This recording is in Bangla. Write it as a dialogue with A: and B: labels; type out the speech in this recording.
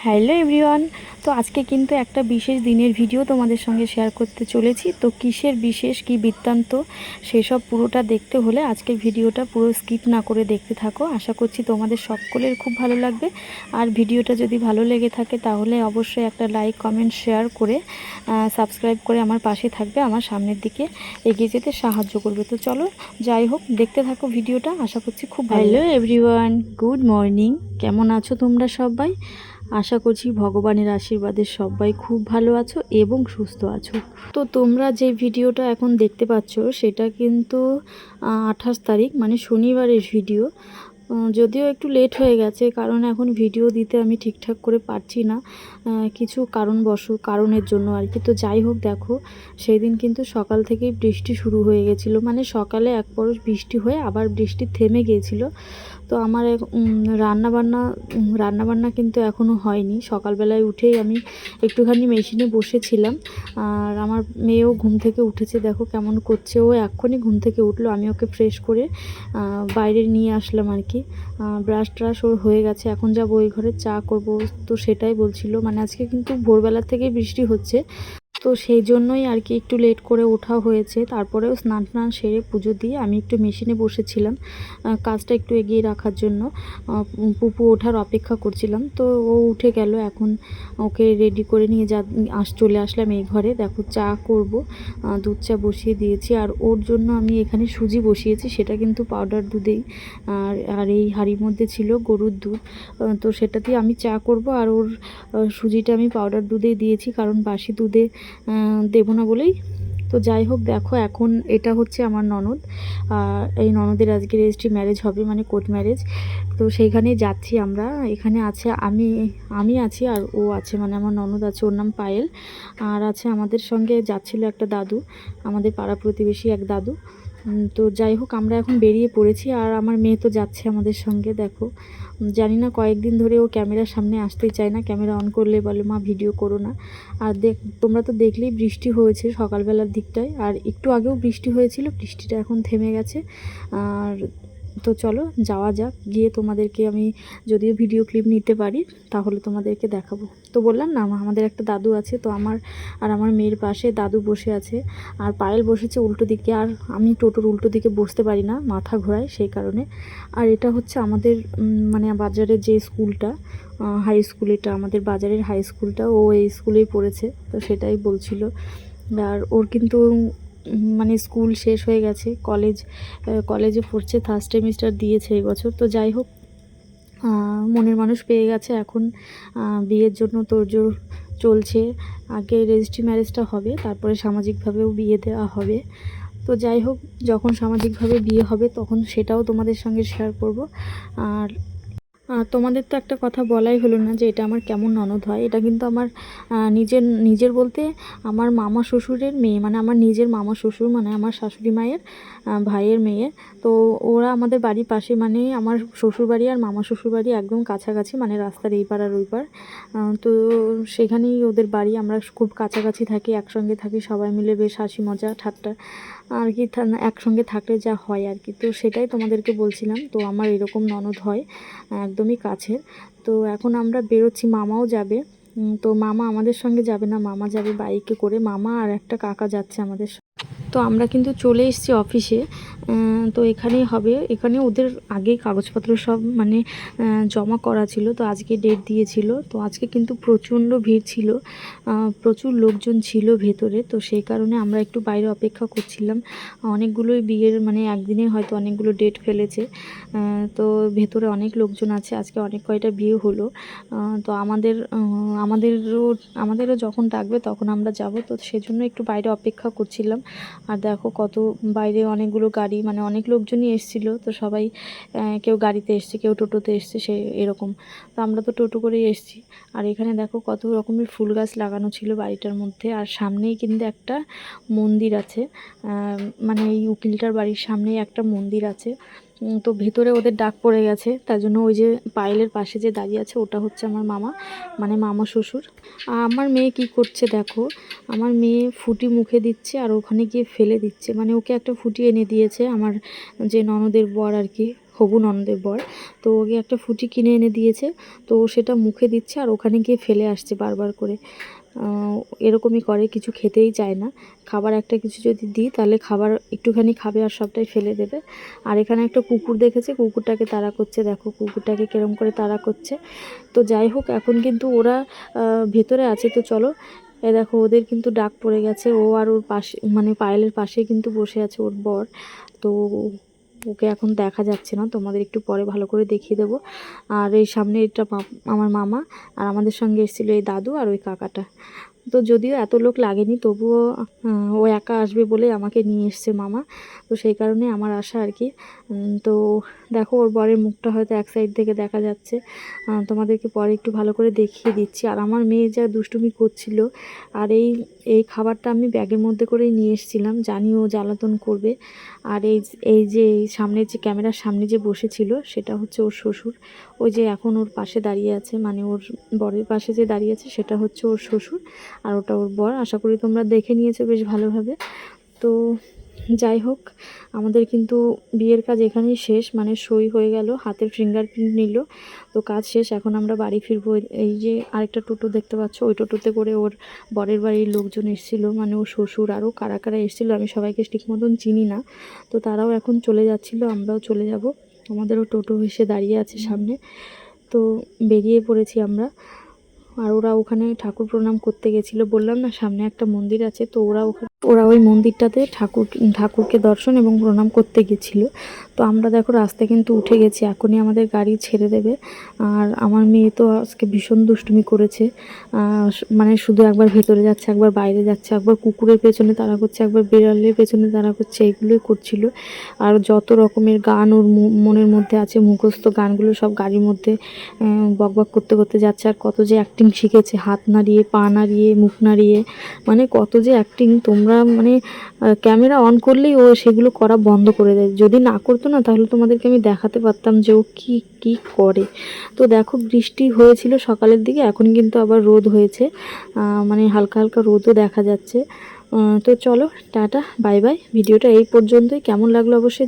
A: Hello everyone. তো আজকে কিন্তু একটা বিশেষ দিনের ভিডিও তোমাদের সঙ্গে শেয়ার করতে চলেছি। তো কিসের বিশেষ কি বৃত্তান্ত সেসব পুরোটা দেখতে হলে আজকের ভিডিওটা পুরো স্কিপ না করে দেখতে থাকো। আশা করছি তোমাদের সকলের খুব ভালো লাগবে। আর ভিডিওটা যদি ভালো লেগে থাকে তাহলে অবশ্যই একটা লাইক কমেন্ট শেয়ার করে সাবস্ক্রাইব করে আমার পাশে থাকবে, আমার সামনের দিকে এগিয়ে যেতে সাহায্য করবে। তো চলো যাই হোক দেখতে থাকো ভিডিওটা, আশা করছি খুব ভালো। Hello everyone, good morning. কেমন আছো তোমরা সবাই? আশা করছি ভগবানের আশীর্বাদে সবাই খুব ভালো আছো এবং সুস্থ আছো। তো তোমরা যে ভিডিওটা এখন দেখতে পাচ্ছ সেটা কিন্তু 28 তারিখ মানে শনিবারের ভিডিও। যদিও একটু লেট হয়ে গেছে, কারণ এখন ভিডিও দিতে আমি ঠিকঠাক করে পারছি না, কিছু কারণের জন্য আর কি। তো যাই হোক, দেখো সেই দিন কিন্তু সকাল থেকেই বৃষ্টি শুরু হয়ে গেছিলো, মানে সকালে এক পরশ বৃষ্টি হয়ে আবার বৃষ্টি থেমে গিয়েছিলো। তো আমার রান্নাবান্না কিন্তু এখনও হয়নি। সকালবেলায় উঠেই আমি একটুখানি মেশিনে বসেছিলাম, আর আমার মেয়েও ঘুম থেকে উঠেছে, দেখো কেমন করছে। ও এক্ষুনি ঘুম থেকে উঠলো, আমি ওকে ফ্রেশ করে বাইরে নিয়ে আসলাম আর কি। ব্রাশ ট্রাশ ওর হয়ে গেছে, এখন যাবো ওই ঘরে চা করব। তো সেটাই বলছিল, মানে আজকে কিন্তু ভোরবেলা থেকেই বৃষ্টি হচ্ছে, তো সেই জন্যই আর কি একটু লেট করে ওঠা হয়েছে। তারপরেও স্নান টান সেরে পুজো দিয়ে আমি একটু মেশিনে বসেছিলাম কাজটা একটু এগিয়ে রাখার জন্য। পুপু ওঠার অপেক্ষা করছিলাম, তো ও উঠে গেল। এখন ওকে রেডি করে নিয়ে চলে আসলাম এই ঘরে। দেখো চা করব, দুধ চা বসিয়ে দিয়েছি, আর ওর জন্য আমি এখানে সুজি বসিয়েছি, সেটা কিন্তু পাউডার দুধেই। আর এই হাঁড়ির মধ্যে ছিল গরুর দুধ, তো সেটা দিয়ে আমি চা করব। আর ওর সুজিটা আমি পাউডার দুধেই দিয়েছি, কারণ বাসি দুধে দেবো না বলেই। তো যাই হোক, দেখো এখন এটা হচ্ছে আমার ননদ, এই ননদের আজকে রেজিস্ট্রি ম্যারেজ হবে, মানে কোর্ট ম্যারেজ। তো সেইখানেই যাচ্ছি আমরা। এখানে আছে আমি আছি, আর ও আছে, মানে আমার ননদ আছে, ওর নাম পায়েল। আর আছে আমাদের সঙ্গে যাচ্ছিল একটা দাদু, আমাদের পাড়া প্রতিবেশী এক দাদু। তো যাই হোক, আমরা এখন বেরিয়ে পড়েছি, আর আমার মেয়ে তো যাচ্ছে আমাদের সঙ্গে। দেখো জানি না, কয়েকদিন ধরে ও ক্যামেরার সামনে আসতেই চায় না, ক্যামেরা অন করলে বলে মা ভিডিও করো না। আর তোমরা তো দেখলেই বৃষ্টি হয়েছে সকালবেলার দিকটায়, আর একটু আগেও বৃষ্টি হয়েছিল, বৃষ্টিটা এখন থেমে গেছে। আর তো চলো যাওয়া যাক, গিয়ে তোমাদেরকে আমি যদিও ভিডিও ক্লিপ নিতে পারি তাহলে তোমাদেরকে দেখাবো। তো বললাম না, আমাদের একটা দাদু আছে, তো আমার মেয়ের পাশে দাদু বসে আছে, আর পায়েল বসেছে উল্টো দিকে। আর আমি টোটোর উল্টো দিকে বসতে পারি না, মাথা ঘোরায়, সেই কারণে। আর এটা হচ্ছে আমাদের মানে বাজারের যে স্কুলটা, হাই স্কুল, এটা আমাদের বাজারের হাই স্কুলটা, ও এই স্কুলেই পড়েছে, তো সেটাই বলছিল। আর ওর কিন্তু মানে স্কুল শেষ হয়ে গেছে, কলেজে পড়ছে, থার্ড সেমিস্টার দিয়েছে এবছর। তো যাই হোক, মনের মানুষ পেয়ে গেছে। এখন বিয়ের জন্য তোড়জোড় চলছে। আগে রেজিস্ট্রি ম্যারেজটা হবে, তারপরে সামাজিকভাবেও বিয়ে দেওয়া হবে। তো যাই হোক, যখন সামাজিকভাবে বিয়ে হবে তখন সেটাও তোমাদের সঙ্গে শেয়ার করব। আর তোমাদের তো একটা কথা বলাই হলো না, যে এটা আমার কেমন ননদ হয়। এটা কিন্তু আমার নিজের বলতে আমার মামা শ্বশুরের মেয়ে, মানে আমার নিজের মামা শ্বশুর, মানে আমার শাশুড়ি মায়ের ভাইয়ের মেয়ে। তো ওরা আমাদের বাড়ির পাশে, মানে আমার শ্বশুরবাড়ি আর মামা শ্বশুরবাড়ি একদম কাছাকাছি, মানে রাস্তার এই পার আর ওই পার। তো সেখানেই ওদের বাড়ি, আমরা খুব কাছাকাছি থাকি, একসঙ্গে থাকি সবাই মিলে, বেশ হাসি মজা ঠাট্টা আর কি, একসঙ্গে থাকলে যা হয় আর কি। তো সেটাই তোমাদেরকে বলছিলাম, তো আমার এরকম ননদ হয় একদমই কাছের। তো এখন আমরা বেরোচ্ছি, মামাও যাবে। তো মামা আমাদের সঙ্গে যাবে না, মামা যাবে বাইকে করে, মামা আর একটা কাকা যাচ্ছে আমাদের সঙ্গে। তো আমরা কিন্তু চলে এসেছি অফিসে। তো এখানেই হবে, এখানে ওদের আগেই কাগজপত্র সব মানে জমা করা ছিল, তো আজকে ডেট দিয়েছিল। তো আজকে কিন্তু প্রচণ্ড ভিড় ছিল, প্রচুর লোকজন ছিল ভেতরে। তো সেই কারণে আমরা একটু বাইরে অপেক্ষা করছিলাম। অনেকগুলোই বিয়ের মানে একদিনে হয়তো অনেকগুলো ডেট ফেলেছে, তো ভেতরে অনেক লোকজন আছে, আজকে অনেক কয়টা বিয়ে হলো। তো আমাদেরও যখন ডাকবে তখন আমরা যাব, তো সেজন্য একটু বাইরে অপেক্ষা করছিলাম। আর দেখো কত বাইরে অনেকগুলো গাড়ি, মানে অনেক লোকজনই এসেছিলো, তো সবাই কেউ গাড়িতে এসছে, কেউ টোটোতে এসছে, সে এরকম। তো আমরা তো টোটো করেই এসেছি। আর এখানে দেখো কত রকমের ফুল গাছ লাগানো ছিল বাড়িটার মধ্যে, আর সামনেই কিন্তু একটা মন্দির আছে, মানে এই উকিলটার বাড়ির সামনেই একটা মন্দির আছে। তো ভেতরে ওদের ডাক পড়ে গেছে, তার জন্য ওই যে পায়েলের পাশে যে দাঁড়িয়ে আছে ওটা হচ্ছে আমার মামা, মানে মামা শ্বশুর। আমার মেয়ে কি করছে দেখো, আমার মেয়ে ফুটি মুখে দিচ্ছে আর ওখানে গিয়ে ফেলে দিচ্ছে, মানে ওকে একটা ফুটি এনে দিয়েছে আমার যে ননদের বর আর কি, হবু ননদের বর, তো ওকে একটা ফুটি কিনে এনে দিয়েছে, তো সেটা মুখে দিচ্ছে আর ওখানে গিয়ে ফেলে আসছে বারবার করে। এরকমই করে, কিছু খেতেই চায় না। খাবার একটা কিছু যদি দিই তাহলে খাবার একটুখানি খাবে আর সবটাই ফেলে দেবে। আর এখানে একটা কুকুর দেখেছে, কুকুরটাকে তাড়া করছে, দেখো কুকুরটাকে কেরম করে তাড়া করছে। তো যাই হোক, এখন কিন্তু ওরা ভেতরে আছে। তো চলো, এ দেখো ওদের কিন্তু ডাক পড়ে গেছে। ও আর ওর পাশে মানে পায়েলের পাশেই কিন্তু বসে আছে ওর বর। তো ওকে এখন দেখা যাচ্ছে না, তোমাদের একটু পরে ভালো করে দেখিয়ে দেবো। আর এই সামনে এটা আমার মামা, আর আমাদের সঙ্গে এসেছিলো এই দাদু আর ওই কাকাটা। তো যদিও এত লোক লাগেনি, তবুও ও একা আসবে বলে আমাকে নিয়ে এসছে মামা, তো সেই কারণে আমার আশা আর কি। তো দেখো ওর বরের মুখটা হয়তো এক সাইড থেকে দেখা যাচ্ছে, তোমাদেরকে পরে একটু ভালো করে দেখিয়ে দিচ্ছি। আর আমার মেয়ে যা দুষ্টুমি করছিল, আর এই খাবারটা আমি ব্যাগের মধ্যে করেই নিয়ে এসেছিলাম, জানি ও জ্বালাতন করবে। আর এই যে এই সামনে যে ক্যামেরার সামনে যে বসেছিল সেটা হচ্ছে ওর শ্বশুর। ওই যে এখন ওর পাশে দাঁড়িয়ে আছে, মানে ওর বরের পাশে যে দাঁড়িয়ে আছে সেটা হচ্ছে ওর শ্বশুর, আর ওটা ওর বর। আশা করি তোমরা দেখে নিয়েছো বেশ ভালোভাবে। তো যাই হোক, আমাদের কিন্তু বিয়ের কাজ এখানেই শেষ, মানে সই হয়ে গেল, হাতের ফিঙ্গারপ্রিন্ট নিল, তো কাজ শেষ। এখন আমরা বাড়ি ফিরবো। এই যে আরেকটা টোটো দেখতে পাচ্ছ, ওই টোটোতে করে ওর বরের বাড়ির লোকজন এসেছিল, মানে ওর শ্বশুর আরও কারা কারা এসেছিলো, আমি সবাইকে ঠিক মতন চিনি না। তো তারাও এখন চলে যাচ্ছিলো, আমরাও চলে যাব। আমাদেরও টোটো এসে দাঁড়িয়ে আছে সামনে, তো বেরিয়ে পড়েছি আমরা। আর ওরা ওখানে ঠাকুর প্রণাম করতে গেছিলো, বললাম না সামনে একটা মন্দির আছে, তো ওরা ওই মন্দিরটাতে ঠাকুরকে দর্শন এবং প্রণাম করতে গেছিলো। তো আমরা দেখো রাস্তায় কিন্তু উঠে গেছি, এখনই আমাদের গাড়ি ছেড়ে দেবে। আর আমার মেয়ে তো আজকে ভীষণ দুষ্টুমি করেছে, মানে শুধু একবার ভেতরে যাচ্ছে, একবার বাইরে যাচ্ছে, একবার কুকুরের পেছনে তাড়া করছে, একবার বিড়ালের পেছনে তাড়া করছে, এইগুলোই করছিল। আর যত রকমের গান ওর মনের মধ্যে আছে, মুখস্থ গানগুলো সব গাড়ির মধ্যে বকবক করতে করতে যাচ্ছে। আর কত যে অ্যাক্টিং শিখেছে, হাত নাড়িয়ে, পা নাড়িয়ে, মুখ নাড়িয়ে, মানে কত যে অ্যাক্টিং। তোমরা মানে ক্যামেরা অন করলেই ও সেগুলো করা বন্ধ করে দেয়, যদি না করতো না তাহলে তোমাদেরকে আমি দেখাতে পারতাম যে ও কী কী করে। তো দেখো বৃষ্টি হয়েছিল সকালের দিকে, এখন কিন্তু আবার রোদ হয়েছে, মানে হালকা হালকা রোদও দেখা যাচ্ছে। তো চলো, টাটা, বাই বাই। ভিডিওটা এই পর্যন্তই, কেমন লাগলো অবশ্যই